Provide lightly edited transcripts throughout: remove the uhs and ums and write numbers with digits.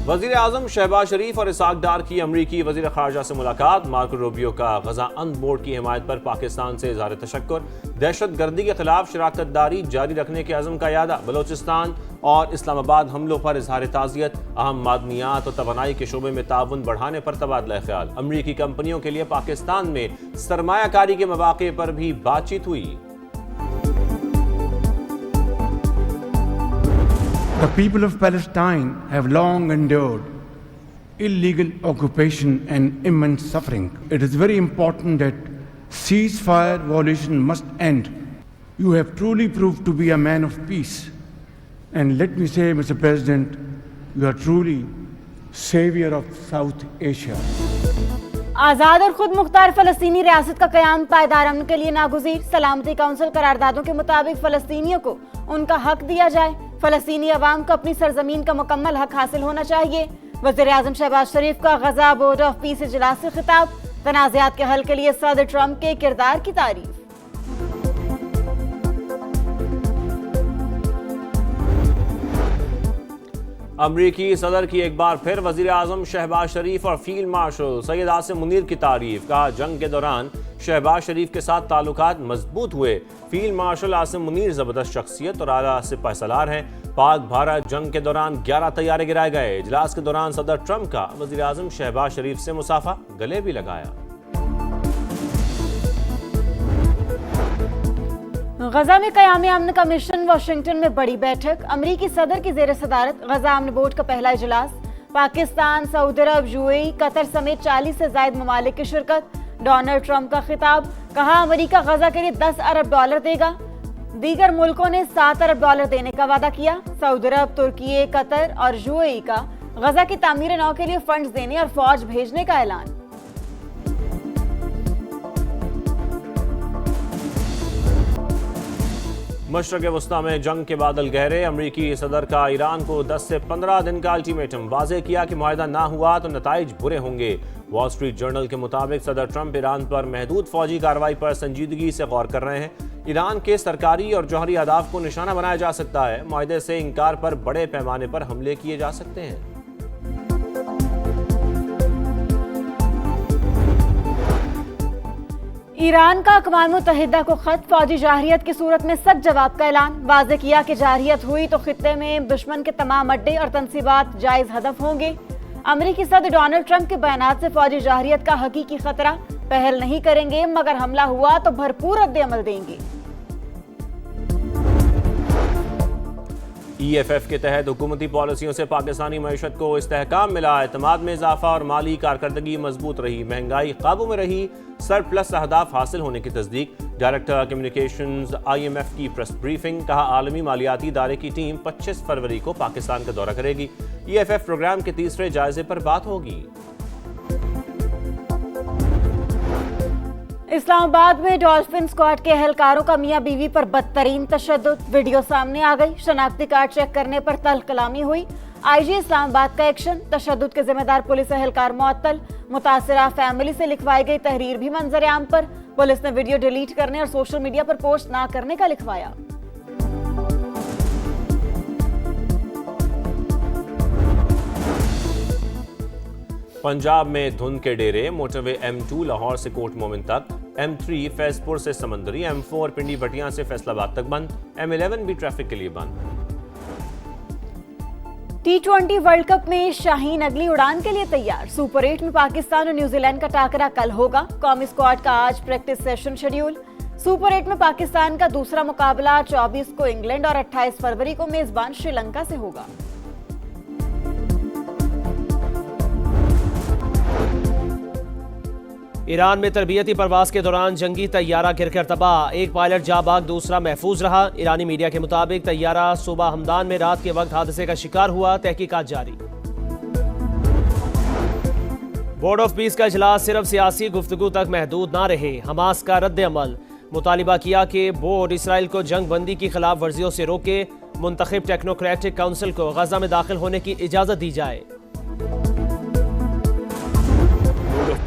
वज़ीर आज़म शहबाज शरीफ और इसाक डार की अमरीकी वज़ीर ख़ारजा से मुलाकात। मार्को रूबियो का गजा अंत बोर्ड की हिमायत पर पाकिस्तान से इज़हार तशक्कुर। दहशत गर्दी के खिलाफ शराकत दारी जारी रखने के अज़म का यादा। बलोचिस्तान और इस्लामाबाद हमलों पर इज़हार ताज़ियत। अहम मादनियात और तवानाई के शोबे में ताउन बढ़ाने पर तबादला ख्याल। अमरीकी कंपनियों के लिए पाकिस्तान में सरमायाकारी के मौक़े पर भी बातचीत हुई। The people of Palestine have long endured illegal occupation and immense suffering. It is very important that ceasefire violation must end. You have truly proved to be a man of peace. And let me say, Mr. President, you are truly savior of South Asia. आज़ाद और खुद मुख्तार फ़लस्तीनी रियासत का क़याम पायदार अमन के लिए नागुज़ीर। सलामती council करारदादों के मुताबिक फ़लस्तीनियों को उनका हक दिया जाए। फ़लस्तीनी अवाम को अपनी सरजमीन का मुकम्मल हक हासिल होना चाहिए। वज़ीर आज़म शहबाज शरीफ का गजा बोर्ड ऑफ पीस इजलास से खिताब। तनाज़ात के हल के लिए सदर ट्रंप के किरदार की तारीफ। अमरीकी सदर की एक बार फिर वज़ीर आज़म शहबाज शरीफ और फील्ड मार्शल सैयद आसिम मुनीर की तारीफ। कहा, जंग के दौरान शहबाज शरीफ के साथ ताल्लुकात मजबूत हुए। फील्ड मार्शल आसिम मुनीर ज़बरदस्त शख्सियत और आला सिपह सलार हैं। पाक भारत जंग के दौरान 11 तैयारे गिराए गए। इजलास के दौरान सदर ट्रंप का वज़ीर आज़म शहबाज शरीफ से मुसाफा, गले भी लगाया। गजा में क़याम अमन का मिशन। वाशिंगटन में बड़ी बैठक। अमरीकी सदर की जेर सदारत गजा अमन बोर्ड का पहला इजलास। पाकिस्तान, सऊदी अरब, यूएई, कतर समेत 40 से ज्यादा ममालिक की शिरकत। डोनाल्ड ट्रंप का खिताब। कहा, अमरीका गजा के लिए $10 अरब देगा। दीगर मुल्कों ने $7 अरब देने का वादा किया। सऊदी अरब, तुर्की, कतर और यूएई का गजा की तामीर नौ के लिए फंड्स देने और फौज भेजने का ऐलान। मशरक़ वस्ता में जंग के बादल गहरे। अमरीकी सदर का ईरान को 10 से 15 दिन का अल्टीमेटम। वाज़ेह किया कि मुआहदा ना हुआ तो नताइज बुरे होंगे। वॉल स्ट्रीट जर्नल के मुताबिक सदर ट्रंप ईरान पर महदूद फौजी कार्रवाई पर संजीदगी से गौर कर रहे हैं। ईरान के सरकारी और जौहरी अहदाफ को निशाना बनाया जा सकता है। मुआहदे से इनकार पर बड़े पैमाने पर हमले किए जा सकते हैं। ईरान का अक़वाम मुत्तहिदा को खत। फौजी जारहियत की सूरत में सख्त जवाब का ऐलान। वाज़ेह किया कि जारहियत हुई तो खित्ते में दुश्मन के तमाम अड्डे और तनसीबात जायज हदफ होंगे। अमरीकी सदर डोनाल्ड ट्रंप के बयानात से फौजी जारहियत का हकीकी खतरा। पहल नहीं करेंगे, मगर हमला हुआ तो भरपूर रद्द-ए-अमल देंगे। EFF के तहत हुकूमती पॉलिसियों से पाकिस्तानी मईशत को इस्तेहकाम मिला। एतमाद में इजाफा और माली कारकर्दगी मजबूत रही। महंगाई काबू में रही। सरप्लस अहदाफ हासिल होने की तस्दीक। डायरेक्टर कम्युनिकेशंस IMF की प्रेस ब्रीफिंग। कहा, आलमी मालियाती इदारे की टीम 25 फरवरी को पाकिस्तान का दौरा करेगी। EFF प्रोग्राम के तीसरे जायजे पर बात होगी। इस्लामाबाद में डॉल्फिन स्क्वाड के एहलकारों का मियां बीवी पर बदतरीन तशद्दुद। वीडियो सामने आ गई। शनाख्ती कार्ड चेक करने पर तल्ख कलामी हुई। IG इस्लामाबाद का एक्शन। तशद्दुद के जिम्मेदार पुलिस एहलकार मुअत्तल। मुतासिरा फैमिली से लिखवाई गई तहरीर भी मंजर आम पर। पुलिस ने वीडियो डिलीट करने और सोशल मीडिया पर पोस्ट ना करने का लिखवाया। पंजाब में धुंध के डेरे। मोटरवे M2 लाहौर से कोट मोमिन तक, M3 फैजपुर से समंदरी, M4 पिंडी बटियां से फैसलाबाद तक बंद, M11 भी ट्रैफिक के लिए बंद। T20 वर्ल्ड कप में शाहीन अगली उड़ान के लिए तैयार। सुपर 8 में पाकिस्तान और न्यूजीलैंड का टाकरा कल होगा। कौमी स्क्वाड का आज प्रैक्टिस सेशन शेड्यूल। सुपर 8 में पाकिस्तान का दूसरा मुकाबला 24 को इंग्लैंड और 28 फरवरी को मेजबान श्रीलंका से होगा। ईरान में तरबियती परवाज के दौरान जंगी तैयारा गिरकर तबाह। एक पायलट जाबाग, दूसरा महफूज रहा। ईरानी मीडिया के मुताबिक तैयारा सूबा हमदान में रात के वक्त हादसे का शिकार हुआ। तहकीकात जारी। बोर्ड ऑफ पीस का इजलास सिर्फ सियासी गुफ्तगू तक महदूद ना रहे। हमास का रद्द अमल। मुतालिबा किया कि बोर्ड इसराइल को जंग बंदी की खिलाफ वर्जियों से रोके। मुंतखब टेक्नोक्रेटिक काउंसिल को गजा में दाखिल होने की इजाजत दी जाए।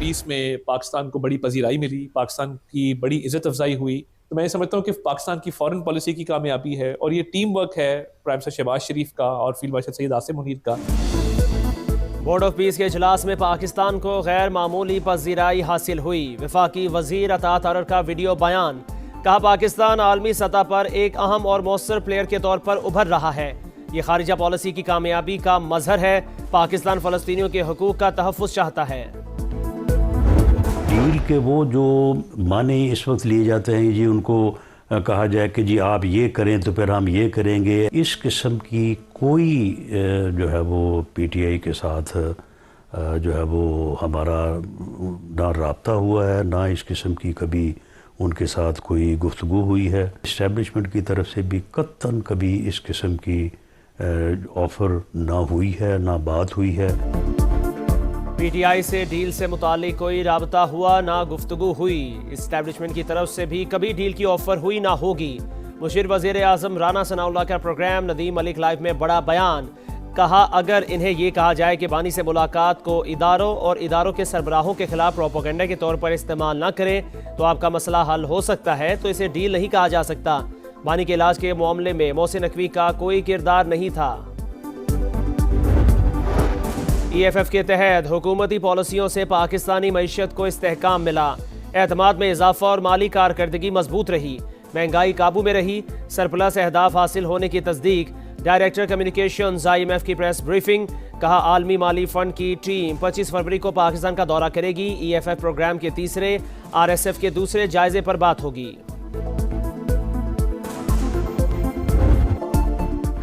पीस में पाकिस्तान को बड़ी पजीराई मिली, पाकिस्तान की बड़ी इज्जत अफजाई हुई। तो मैं समझता हूँ कि पाकिस्तान की फॉरेन पॉलिसी की कामयाबी है और ये टीम वर्क है प्राइम मिनिस्टर शहबाज शरीफ का और फील्ड मार्शल सैयद आसिम मुनीर का। बोर्ड ऑफ पीस के इजलास में पाकिस्तान को गैर मामूली पजीराई हासिल हुई। वफाकी वजीर अतात अरर का वीडियो बयान। कहा पाकिस्तान आलमी सतह पर एक अहम और मौसर प्लेयर के तौर पर उभर रहा है। ये खारिजा पॉलिसी की कामयाबी का मजहर है। पाकिस्तान फलस्तीनियों के हकूक का तहफ़्फ़ुज़ चाहता है। डील के वो जो माने इस वक्त लिए जाते हैं जी, उनको कहा जाए कि जी आप ये करें तो फिर हम ये करेंगे, इस किस्म की कोई जो है वो पीटीआई के साथ जो है वो हमारा ना राब्ता हुआ है, ना इस किस्म की कभी उनके साथ कोई गुफ्तगू हुई है। इस्टेब्लिशमेंट की तरफ से भी कत्तन कभी इस किस्म की ऑफ़र ना हुई है, ना बात हुई है। पीटीआई से डील से मुतालिक कोई राबता हुआ ना गुफ्तगू हुई। इस्टेब्लिशमेंट की तरफ से भी कभी डील की ऑफर हुई ना होगी। मुशीर वज़ीर आज़म राना सनाउल्लाह का प्रोग्राम नदीम मलिक लाइव में बड़ा बयान। कहा अगर इन्हें ये कहा जाए कि बानी से मुलाकात को इदारों और इदारों के सरबराहों के खिलाफ प्रोपोगंडा के तौर पर इस्तेमाल न करें तो आपका मसला हल हो सकता है, तो इसे डील नहीं कहा जा सकता। बानी के इलाज के मामले में मोहसिन नकवी का कोई किरदार नहीं था। EFF के तहत हुकूमती पॉलिसियों से पाकिस्तानी मईशत को इस्तेहकाम मिला। एतमाद में इजाफा और माली कारकर्दगी मजबूत रही। महंगाई काबू में रही। सरप्लस अहदाफ हासिल होने की तस्दीक। डायरेक्टर कम्युनिकेशंस IMF की प्रेस ब्रीफिंग। कहा आलमी माली फंड की टीम 25 फरवरी को पाकिस्तान का दौरा करेगी। EFF प्रोग्राम के तीसरे, RSF के दूसरे जायजे पर बात होगी।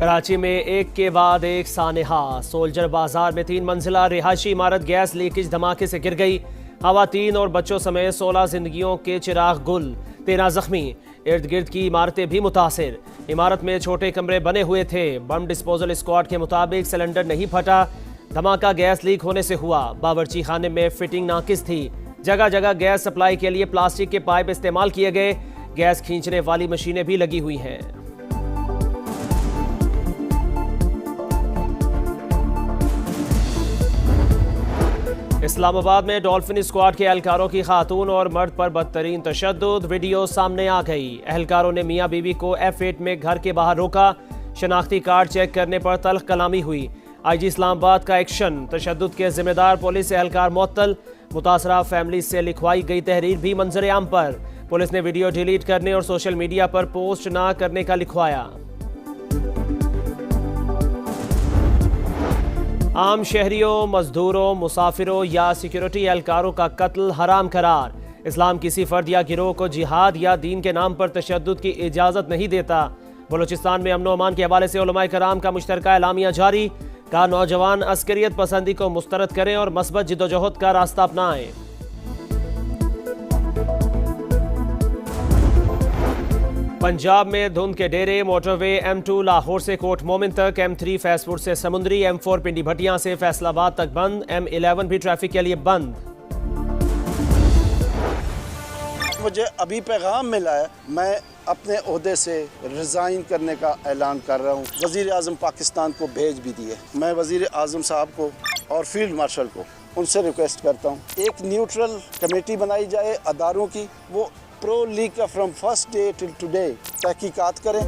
कराची में एक के बाद एक सानेहा। सोल्जर बाजार में 3 मंजिला रिहायशी इमारत गैस लीकेज धमाके से गिर गई। खवातीन और बच्चों समेत 16 जिंदगियों के चिराग गुल, 13 जख्मी। इर्द गिर्द की इमारतें भी मुतासिर। इमारत में छोटे कमरे बने हुए थे। बम डिस्पोजल स्क्वाड के मुताबिक सिलेंडर नहीं फटा। धमाका गैस लीक होने से हुआ। बावर्ची खाने में फिटिंग नाकिस थी। जगह जगह गैस सप्लाई के लिए प्लास्टिक के पाइप इस्तेमाल किए गए। गैस खींचने वाली मशीनें भी लगी हुई हैं। इस्लामाबाद में डॉल्फिन स्क्वाड के एहलकारों की खातून और मर्द पर बदतरीन तशद्दुद। वीडियो सामने आ गई। एहलकारों ने मियाँ बीवी को F8 में घर के बाहर रोका। शनाख्ती कार्ड चेक करने पर तल्ख कलामी हुई। IG इस्लामाबाद का एक्शन। तशद्दुद के जिम्मेदार पुलिस एहलकार मुअत्तल। मुतासरा फैमिली से लिखवाई गई तहरीर भी मंजर आम पर। पुलिस ने वीडियो डिलीट करने और सोशल मीडिया पर पोस्ट ना करने का लिखवाया। आम शहरियों, मजदूरों, मुसाफिरों या सिक्योरिटी एहलकारों का कत्ल हराम करार। इस्लाम किसी फर्द या गिरोह को जिहाद या दीन के नाम पर तशद्दुद की इजाज़त नहीं देता। बलूचिस्तान में अमन अमान के हवाले से उलमाए कराम का मुश्तरका एलामिया जारी। कहा नौजवान अस्करियत पसंदी को मुस्तरद करें और मस्बत जिद्दोजहद का रास्ता अपनाएं। पंजाब में धुंध के डेरे। मोटरवे M2 लाहौर से कोट मोमिन तक, M3 फैसपुर से समुंदरी, M4 पिंडी भटियां से फैसलाबाद तक बंद। M11 भी ट्रैफिक के लिए बंद। मुझे अभी पैगाम मिला है, मैं अपने ओहदे से रिज़ाइन करने का ऐलान कर रहा हूँ। वज़ीर आज़म पाकिस्तान को भेज भी दिए। मैं वज़ीर आज़म साहब को और फील्ड मार्शल को उनसे रिक्वेस्ट करता हूँ, एक न्यूट्रल कमेटी बनाई जाए अदारों की, वो प्रो लीग का from first day till today तहकीकात करें।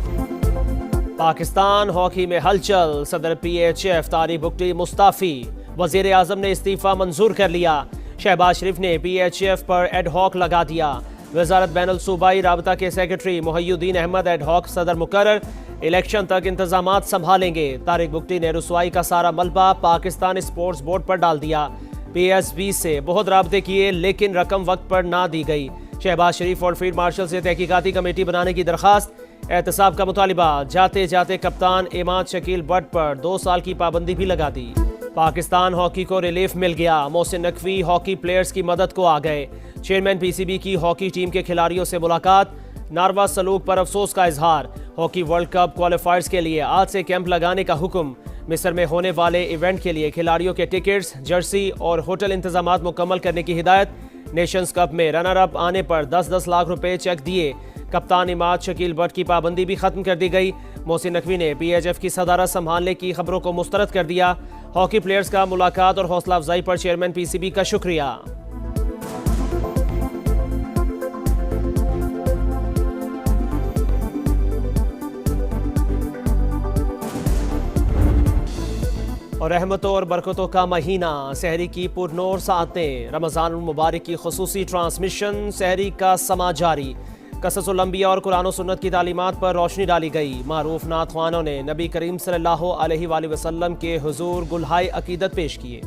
पाकिस्तान हॉकी में हलचल। सदर PHF तारिक बुगटी मुस्ताफ़ी। वज़ीर आज़म ने इस्तीफ़ा मंजूर कर लिया। शहबाज शरीफ ने PHF पर एडहॉक लगा दिया। वजारत बैनुल सूबाई राबता के सेक्रेटरी मोहिउद्दीन अहमद एडहॉक सदर मुकर्रर। इलेक्शन तक इंतजामात संभालेंगे। तारिक बुगटी ने रुसवाई का सारा मलबा पाकिस्तान स्पोर्ट्स बोर्ड पर डाल दिया। PSB से बहुत राबते किए लेकिन रकम वक्त पर ना दी गई। शहबाज शरीफ और फील्ड मार्शल से तहकीकाती कमेटी बनाने की दरखास्त। एहतसाब का मुतालिबा। जाते जाते कप्तान इमाद शकील बट पर 2 साल की पाबंदी भी लगा दी। पाकिस्तान हॉकी को रिलीफ मिल गया। मोहसिन नकवी हॉकी प्लेयर्स की मदद को आ गए। चेयरमैन PCB की हॉकी टीम के खिलाड़ियों से मुलाकात। नारवा सलूक पर अफसोस का इजहार। हॉकी वर्ल्ड कप क्वालिफायर्स के लिए आज से कैंप लगाने का हुक्म। मिस्र में होने वाले इवेंट के लिए खिलाड़ियों के टिकट्स, जर्सी और होटल इंतजामात मुकम्मल करने की हिदायत। नेशंस कप में रनर अप आने पर 10-10 लाख रुपए चेक दिए। कप्तान इमाद शकील बट की पाबंदी भी खत्म कर दी गई। मोहसिन नकवी ने PHF की सदारत संभालने की खबरों को मुस्तरद कर दिया। हॉकी प्लेयर्स का मुलाकात और हौसला अफजाई पर चेयरमैन PCB का शुक्रिया। और रहमतों और बरकतों का महीना, सहरी की पुरनूर सातें, रमज़ान मुबारक की खुसूसी ट्रांसमिशन, सहरी का समा जारी। कससुल अंबिया और कुरान और सुन्नत की तालीमात पर रोशनी डाली गई। मारूफ नात ख्वानों ने नबी करीम सल्लल्लाहु अलैहि वसल्लम के हुजूर गुलहाय अकीदत पेश किए।